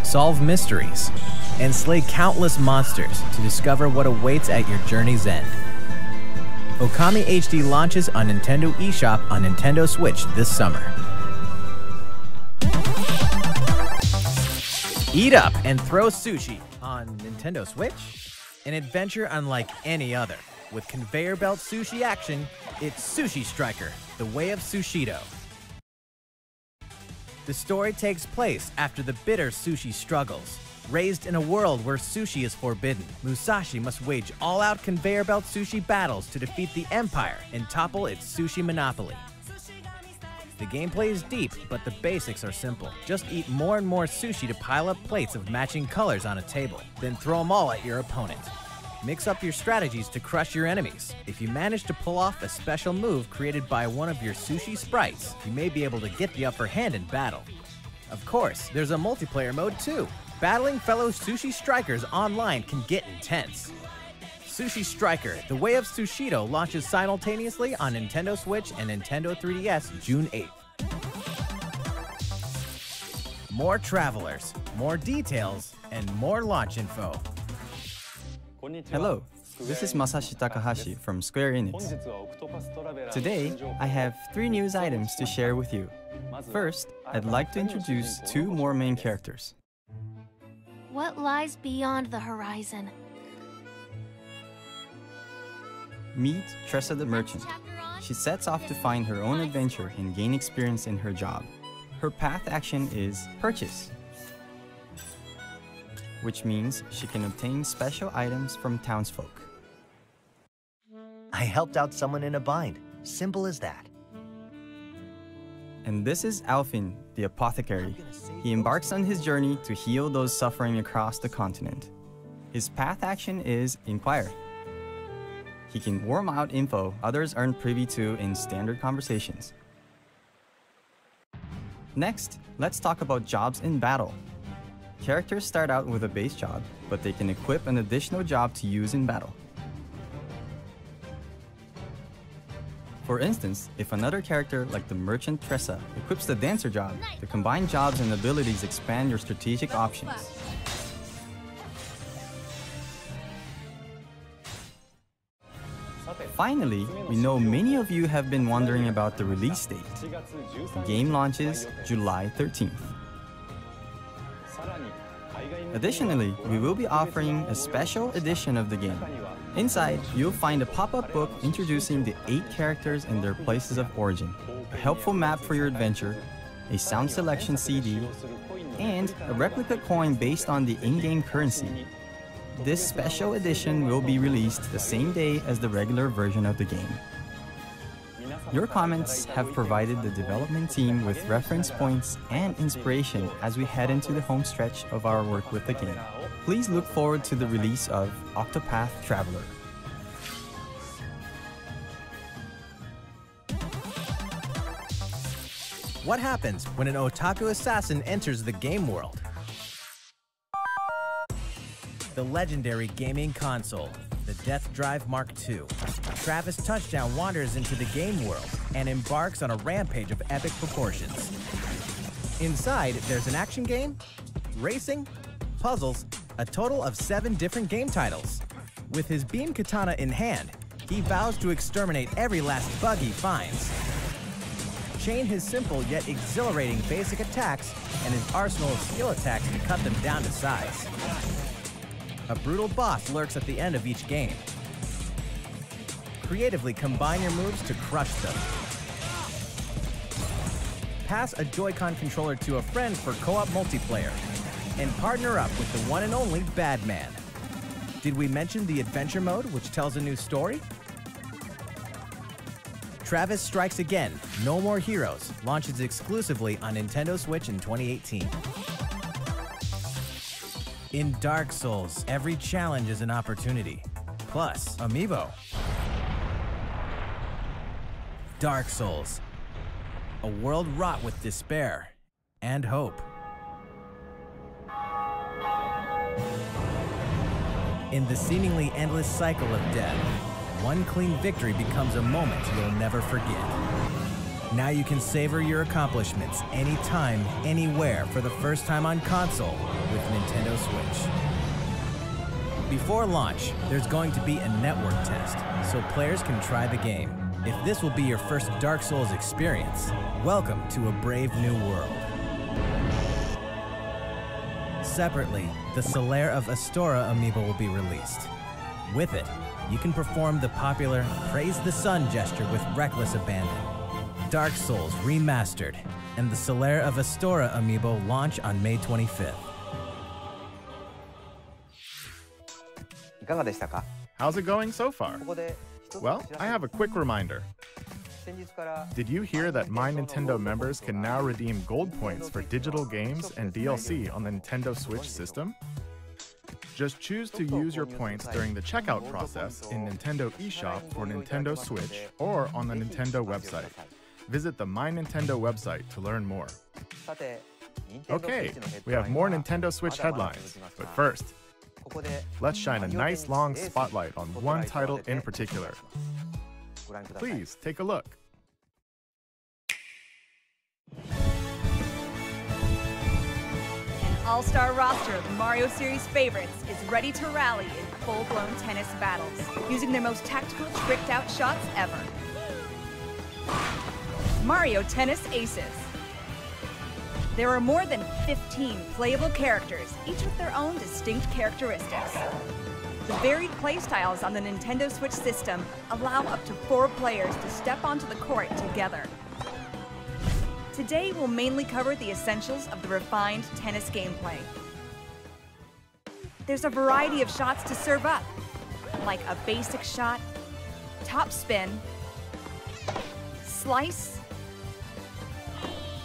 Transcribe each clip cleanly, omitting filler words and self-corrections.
solve mysteries, and slay countless monsters to discover what awaits at your journey's end. Okami HD launches on Nintendo eShop on Nintendo Switch this summer. Eat up and throw sushi on Nintendo Switch? An adventure unlike any other. With conveyor belt sushi action, it's Sushi Striker, The Way of Sushido. The story takes place after the bitter sushi struggles. Raised in a world where sushi is forbidden, Musashi must wage all-out conveyor belt sushi battles to defeat the Empire and topple its sushi monopoly. The gameplay is deep, but the basics are simple. Just eat more and more sushi to pile up plates of matching colors on a table, then throw them all at your opponent. Mix up your strategies to crush your enemies. If you manage to pull off a special move created by one of your sushi sprites, you may be able to get the upper hand in battle. Of course, there's a multiplayer mode too. Battling fellow sushi strikers online can get intense. Sushi Striker, The Way of Sushido launches simultaneously on Nintendo Switch and Nintendo 3DS June 8th. More travelers, more details, and more launch info. Hello, this is Masashi Takahashi from Square Enix. Today, I have 3 news items to share with you. First, I'd like to introduce 2 more main characters. What lies beyond the horizon? Meet Tressa the Merchant. She sets off to find her own adventure and gain experience in her job. Her path action is purchase, which means she can obtain special items from townsfolk. I helped out someone in a bind. Simple as that. And this is Alfin, the apothecary. He embarks on his journey to heal those suffering across the continent. His path action is inquire. He can worm out info others aren't privy to in standard conversations. Next, let's talk about jobs in battle. Characters start out with a base job, but they can equip an additional job to use in battle. For instance, if another character like the merchant Tressa equips the dancer job, the combined jobs and abilities expand your strategic options. Finally, we know many of you have been wondering about the release date. The game launches July 13th. Additionally, we will be offering a special edition of the game. Inside, you'll find a pop-up book introducing the 8 characters and their places of origin, a helpful map for your adventure, a sound selection CD, and a replica coin based on the in-game currency. This special edition will be released the same day as the regular version of the game. Your comments have provided the development team with reference points and inspiration as we head into the home stretch of our work with the game. Please look forward to the release of Octopath Traveler. What happens when an otaku assassin enters the game world? The legendary gaming console, the Death Drive Mark II. Travis Touchdown wanders into the game world and embarks on a rampage of epic proportions. Inside, there's an action game, racing, puzzles, a total of 7 different game titles. With his beam katana in hand, he vows to exterminate every last bug he finds. Chain his simple yet exhilarating basic attacks and his arsenal of skill attacks to cut them down to size. A brutal boss lurks at the end of each game. Creatively combine your moves to crush them. Pass a Joy-Con controller to a friend for co-op multiplayer. And partner up with the one and only Badman. Did we mention the adventure mode, which tells a new story? Travis Strikes Again, No More Heroes, launches exclusively on Nintendo Switch in 2018. In Dark Souls, every challenge is an opportunity. Plus, Amiibo. Dark Souls. A world wrought with despair and hope. In the seemingly endless cycle of death, one clean victory becomes a moment you'll never forget. Now you can savor your accomplishments anytime, anywhere for the first time on console with Nintendo Switch. Before launch, there's going to be a network test, so players can try the game. If this will be your first Dark Souls experience, welcome to a brave new world. Separately, the Solaire of Astora amiibo will be released. With it, you can perform the popular Praise the Sun gesture with reckless abandon. Dark Souls Remastered and the Solaire of Astora amiibo launch on May 25th. How's it going so far? Well, I have a quick reminder. Did you hear that My Nintendo members can now redeem gold points for digital games and DLC on the Nintendo Switch system? Just choose to use your points during the checkout process in Nintendo eShop for Nintendo Switch or on the Nintendo website. Visit the My Nintendo website to learn more. Okay, we have more Nintendo Switch headlines, but first, let's shine a nice long spotlight on one title in particular. Please take a look. An all-star roster of Mario series favorites is ready to rally in full-blown tennis battles, using their most tactical, tricked-out shots ever. Mario Tennis Aces. There are more than 15 playable characters, each with their own distinct characteristics. The varied playstyles on the Nintendo Switch system allow up to 4 players to step onto the court together. Today, we'll mainly cover the essentials of the refined tennis gameplay. There's a variety of shots to serve up, like a basic shot, top spin, slice,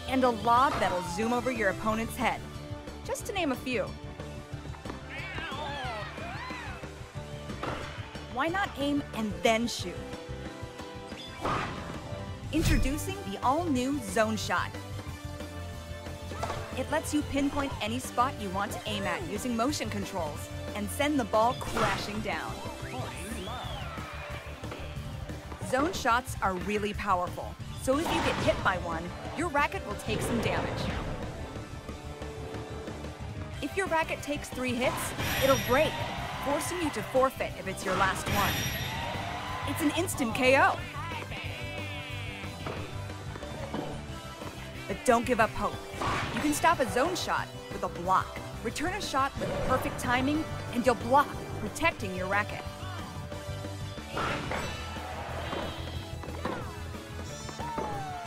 and a lob that'll zoom over your opponent's head, just to name a few. Why not aim and then shoot? Introducing the all-new Zone Shot. It lets you pinpoint any spot you want to aim at using motion controls and send the ball crashing down. Zone shots are really powerful, so if you get hit by one, your racket will take some damage. If your racket takes 3 hits, it'll break, forcing you to forfeit if it's your last one. It's an instant KO. But don't give up hope. You can stop a zone shot with a block. Return a shot with perfect timing, and you'll block, protecting your racket.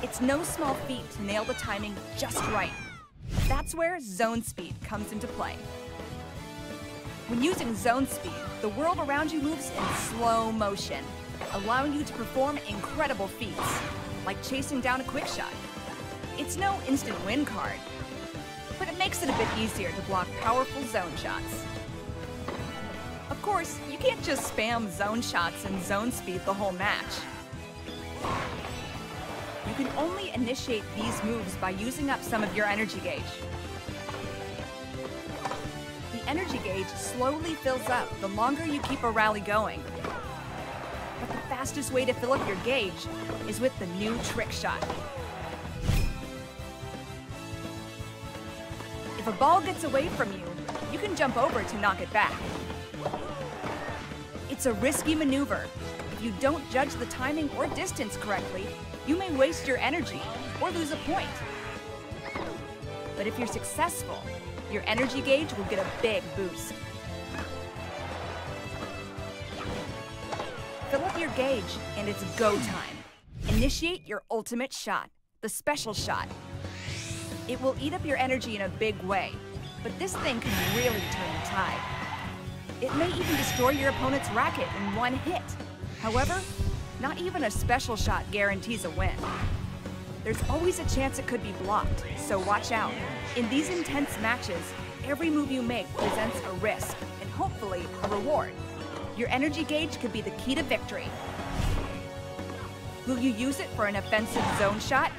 It's no small feat to nail the timing just right. That's where zone speed comes into play. When using zone speed, the world around you moves in slow motion, allowing you to perform incredible feats, like chasing down a quick shot. It's no instant win card, but it makes it a bit easier to block powerful zone shots. Of course, you can't just spam zone shots and zone speed the whole match. You can only initiate these moves by using up some of your energy gauge. The energy gauge slowly fills up the longer you keep a rally going. But the fastest way to fill up your gauge is with the new trick shot. If a ball gets away from you, you can jump over to knock it back. It's a risky maneuver. If you don't judge the timing or distance correctly, you may waste your energy or lose a point. But if you're successful, your energy gauge will get a big boost. Fill up your gauge, and it's go time. Initiate your ultimate shot, the special shot. It will eat up your energy in a big way, but this thing can really turn the tide. It may even destroy your opponent's racket in one hit. However, not even a special shot guarantees a win. There's always a chance it could be blocked, so watch out. In these intense matches, every move you make presents a risk and hopefully a reward. Your energy gauge could be the key to victory. Will you use it for an offensive zone shot?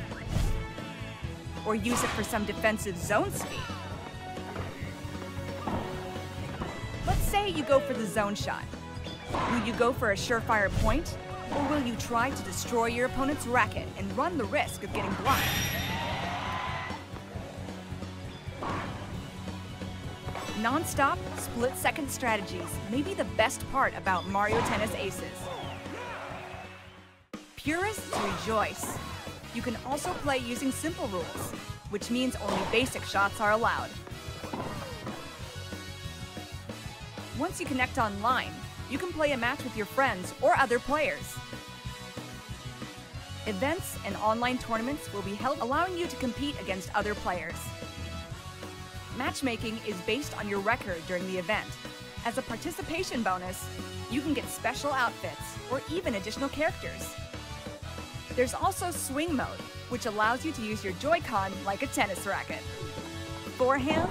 Or use it for some defensive zone speed? Let's say you go for the zone shot. Will you go for a surefire point? Or will you try to destroy your opponent's racket and run the risk of getting blocked? Non-stop, split-second strategies may be the best part about Mario Tennis Aces. Purists rejoice. You can also play using simple rules, which means only basic shots are allowed. Once you connect online, you can play a match with your friends or other players. Events and online tournaments will be held, allowing you to compete against other players. Matchmaking is based on your record during the event. As a participation bonus, you can get special outfits or even additional characters. There's also swing mode, which allows you to use your Joy-Con like a tennis racket. Forehand,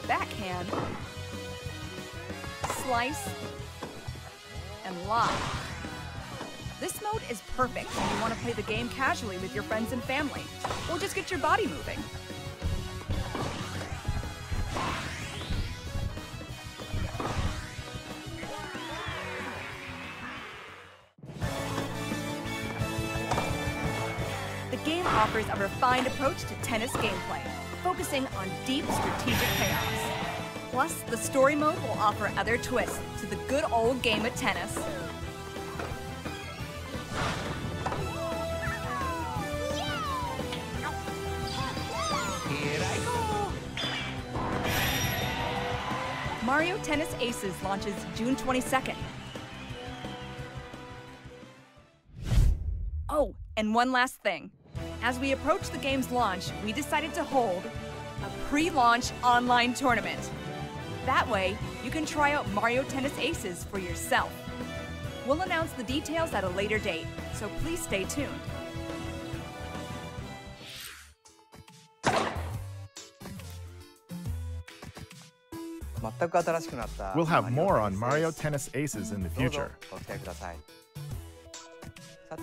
backhand, slice, and lob. This mode is perfect when you want to play the game casually with your friends and family, or just get your body moving. Offers a refined approach to tennis gameplay, focusing on deep strategic payoffs. Plus, the story mode will offer other twists to the good old game of tennis. Here I go! Mario Tennis Aces launches June 22nd. Oh, and one last thing. As we approach the game's launch, we decided to hold a pre-launch online tournament. That way, you can try out Mario Tennis Aces for yourself. We'll announce the details at a later date, so please stay tuned. We'll have more on Mario Tennis Aces in the future.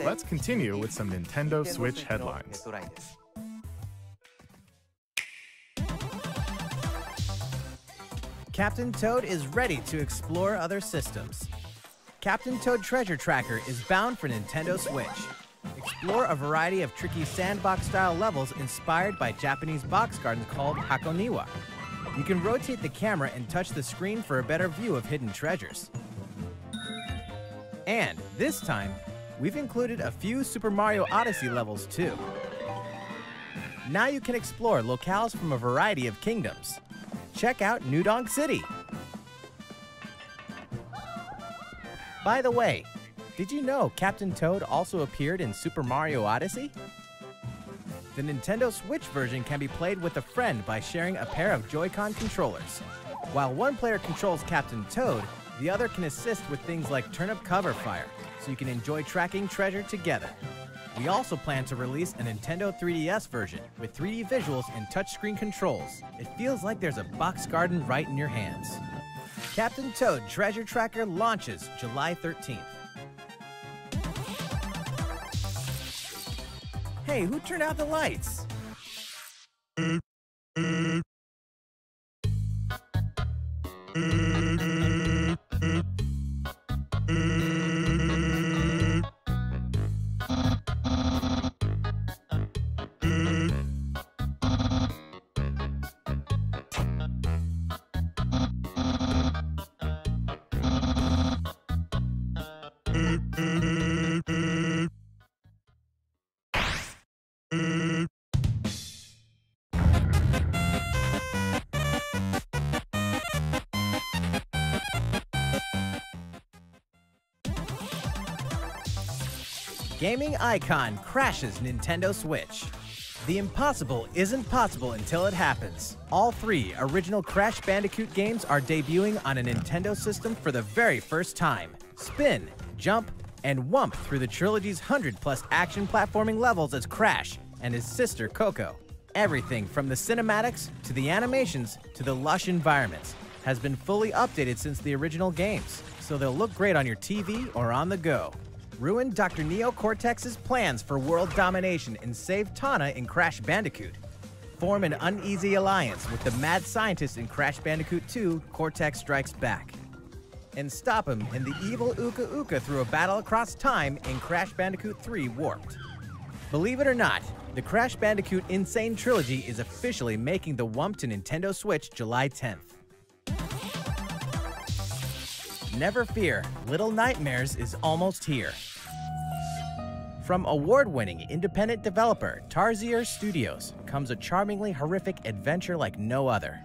Let's continue with some Nintendo Switch headlines. Captain Toad is ready to explore other systems. Captain Toad Treasure Tracker is bound for Nintendo Switch. Explore a variety of tricky sandbox-style levels inspired by Japanese box gardens called Hakoniwa. You can rotate the camera and touch the screen for a better view of hidden treasures. And this time, we've included a few Super Mario Odyssey levels too. Now you can explore locales from a variety of kingdoms. Check out New Donk City. By the way, did you know Captain Toad also appeared in Super Mario Odyssey? The Nintendo Switch version can be played with a friend by sharing a pair of Joy-Con controllers. While one player controls Captain Toad, the other can assist with things like turnip cover fire, so you can enjoy tracking treasure together. We also plan to release a Nintendo 3DS version with 3D visuals and touchscreen controls. It feels like there's a box garden right in your hands. Captain Toad Treasure Tracker launches July 13th. Hey, who turned out the lights? Gaming icon crashes Nintendo Switch. The impossible isn't possible until it happens. All 3 original Crash Bandicoot games are debuting on a Nintendo system for the very first time. Spin, jump, and whump through the trilogy's 100+ action platforming levels as Crash and his sister Coco. Everything from the cinematics to the animations to the lush environments has been fully updated since the original games, so they'll look great on your TV or on the go. Ruin Dr. Neo Cortex's plans for world domination and save Tana in Crash Bandicoot. Form an uneasy alliance with the mad scientist in Crash Bandicoot 2: Cortex Strikes Back. and stop him and the evil Uka Uka through a battle across time in Crash Bandicoot 3 Warped. Believe it or not, the Crash Bandicoot Insane Trilogy is officially making the Wump to Nintendo Switch July 10th. Never fear, Little Nightmares is almost here. From award-winning independent developer Tarsier Studios comes a charmingly horrific adventure like no other.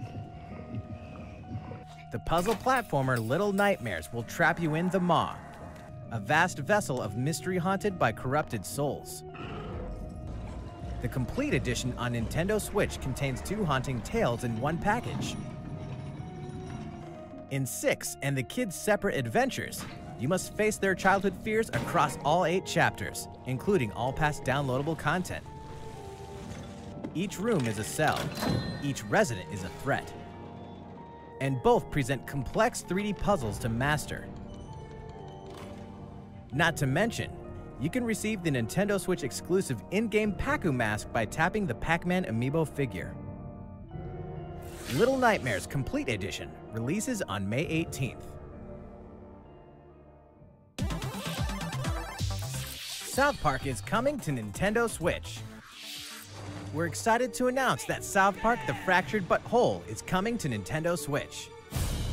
The puzzle platformer Little Nightmares will trap you in the Maw, a vast vessel of mystery haunted by corrupted souls. The complete edition on Nintendo Switch contains 2 haunting tales in one package. In 6 and the kids' separate adventures, you must face their childhood fears across all 8 chapters, including all past downloadable content. Each room is a cell, each resident is a threat, and both present complex 3D puzzles to master. Not to mention, you can receive the Nintendo Switch exclusive in-game Pacu mask by tapping the Pac-Man amiibo figure. Little Nightmares Complete Edition releases on May 18th. South Park is coming to Nintendo Switch. We're excited to announce that South Park: The Fractured But Whole is coming to Nintendo Switch.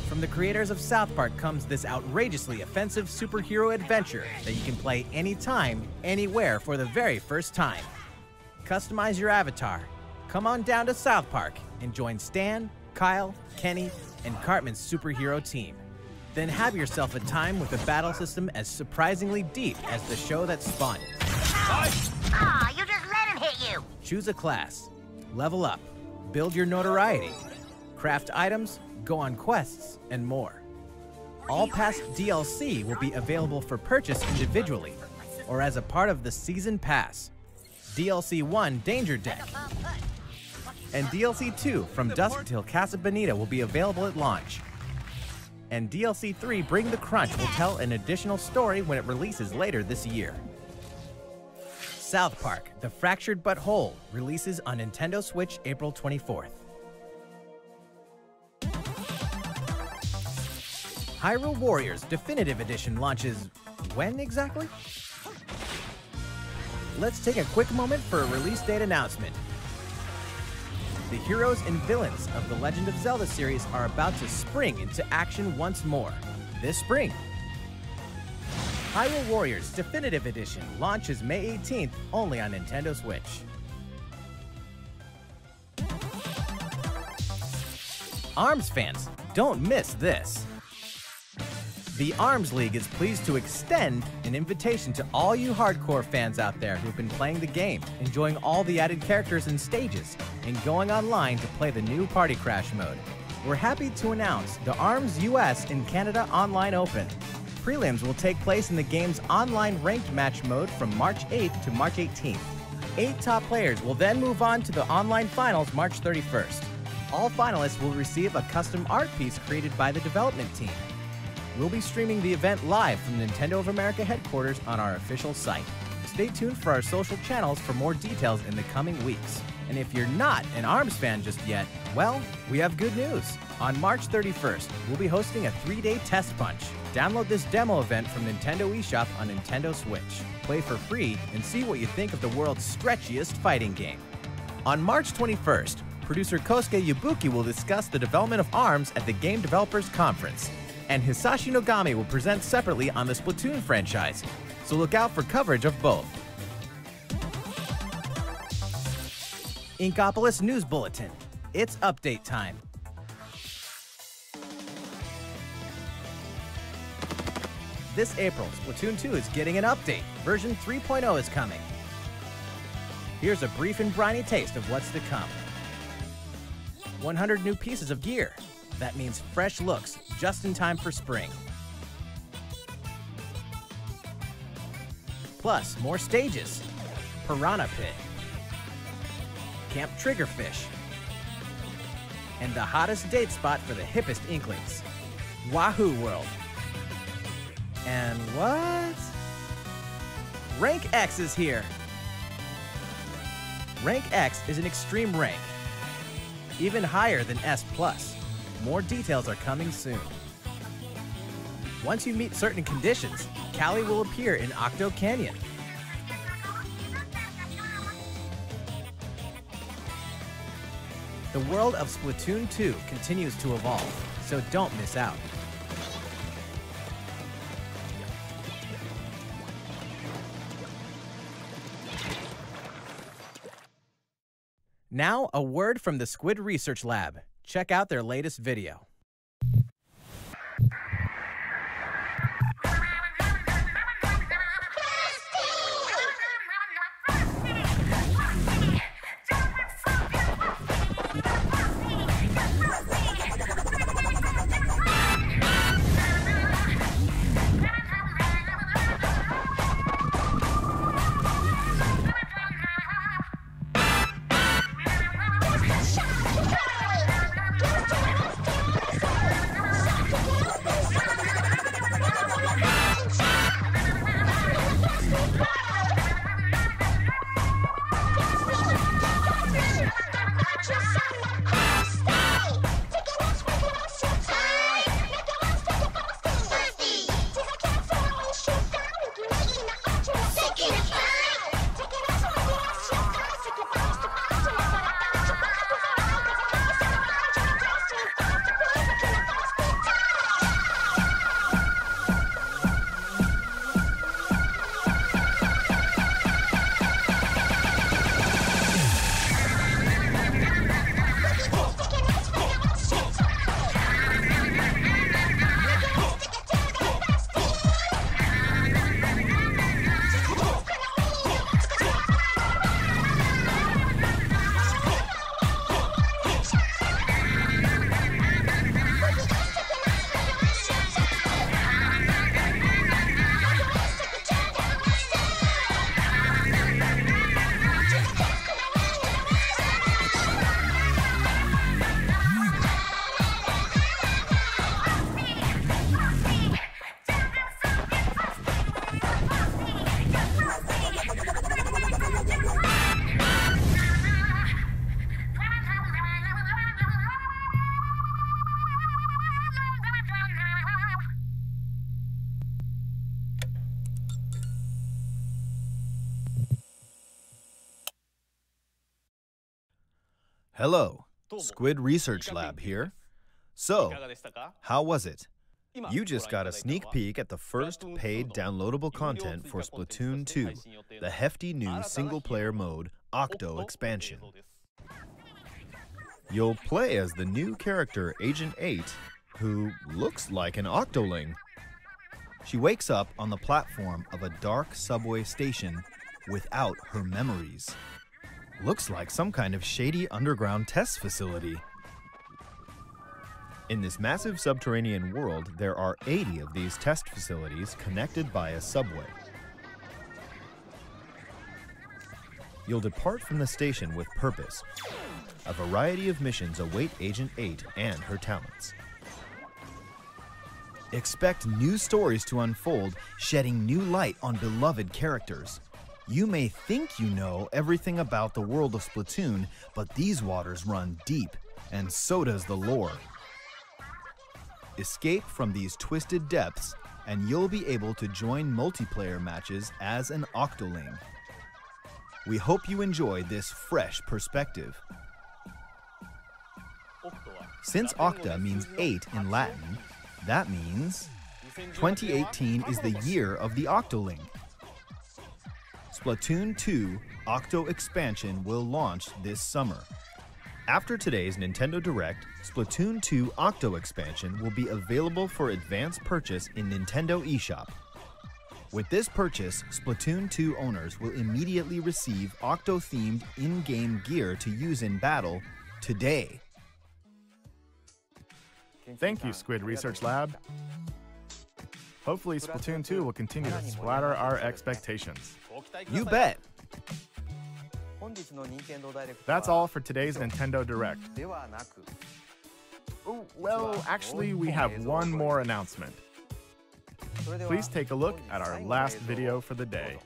From the creators of South Park comes this outrageously offensive superhero adventure that you can play anytime, anywhere for the very first time. Customize your avatar, come on down to South Park, and join Stan, Kyle, Kenny, and Cartman's superhero team. Then have yourself a time with a battle system as surprisingly deep as the show that spawned it. Aw, you just let him hit you! Choose a class, level up, build your notoriety, craft items, go on quests, and more. All past DLC will be available for purchase individually or as a part of the Season Pass. DLC 1 Danger Deck and DLC 2 From Dusk Till Casa Bonita will be available at launch. And DLC 3 Bring the Crunch will tell an additional story when it releases later this year. South Park: The Fractured But Whole releases on Nintendo Switch April 24th. Hyrule Warriors Definitive Edition launches when exactly? Let's take a quick moment for a release date announcement. The heroes and villains of the Legend of Zelda series are about to spring into action once more this spring. Hyrule Warriors Definitive Edition launches May 18th only on Nintendo Switch. ARMS fans, don't miss this. The ARMS League is pleased to extend an invitation to all you hardcore fans out there who've been playing the game, enjoying all the added characters and stages, and going online to play the new Party Crash mode. We're happy to announce the ARMS US and Canada Online Open. Prelims will take place in the game's online ranked match mode from March 8th to March 18th. 8 top players will then move on to the online finals March 31st. All finalists will receive a custom art piece created by the development team. We'll be streaming the event live from Nintendo of America headquarters on our official site. Stay tuned for our social channels for more details in the coming weeks. And if you're not an ARMS fan just yet, well, we have good news. On March 31st, we'll be hosting a 3-day test punch. Download this demo event from Nintendo eShop on Nintendo Switch. Play for free and see what you think of the world's stretchiest fighting game. On March 21st, producer Kosuke Yabuki will discuss the development of ARMS at the Game Developers Conference. And Hisashi Nogami will present separately on the Splatoon franchise, so look out for coverage of both. Inkopolis News Bulletin. It's update time. This April, Splatoon 2 is getting an update. Version 3.0 is coming. Here's a brief and briny taste of what's to come. 100 new pieces of gear. That means fresh looks, just in time for spring. Plus, more stages. Piranha Pit. Camp Triggerfish. And the hottest date spot for the hippest Inklings. Wahoo World. And what? Rank X is here. Rank X is an extreme rank. Even higher than S+. More details are coming soon. Once you meet certain conditions, Callie will appear in Octo Canyon. The world of Splatoon 2 continues to evolve, so don't miss out. Now, a word from the Squid Research Lab. Check out their latest video. Hello, Squid Research Lab here. So, how was it? You just got a sneak peek at the first paid downloadable content for Splatoon 2, the hefty new single-player mode Octo expansion. You'll play as the new character Agent 8, who looks like an Octoling. She wakes up on the platform of a dark subway station without her memories. Looks like some kind of shady underground test facility. In this massive subterranean world, there are 80 of these test facilities connected by a subway. You'll depart from the station with purpose. A variety of missions await Agent 8 and her talents. Expect new stories to unfold, shedding new light on beloved characters. You may think you know everything about the world of Splatoon, but these waters run deep, and so does the lore. Escape from these twisted depths, and you'll be able to join multiplayer matches as an Octoling. We hope you enjoy this fresh perspective. Since Octa means 8 in Latin, that means 2018 is the year of the Octoling. Splatoon 2 Octo expansion will launch this summer. After today's Nintendo Direct, Splatoon 2 Octo expansion will be available for advanced purchase in Nintendo eShop. With this purchase, Splatoon 2 owners will immediately receive Octo-themed in-game gear to use in battle today. Thank you, Squid Research Lab. Hopefully, Splatoon 2 will continue to splatter our expectations. You bet! That's all for today's Nintendo Direct. Oh, well, actually, we have one more announcement. Please take a look at our last video for the day.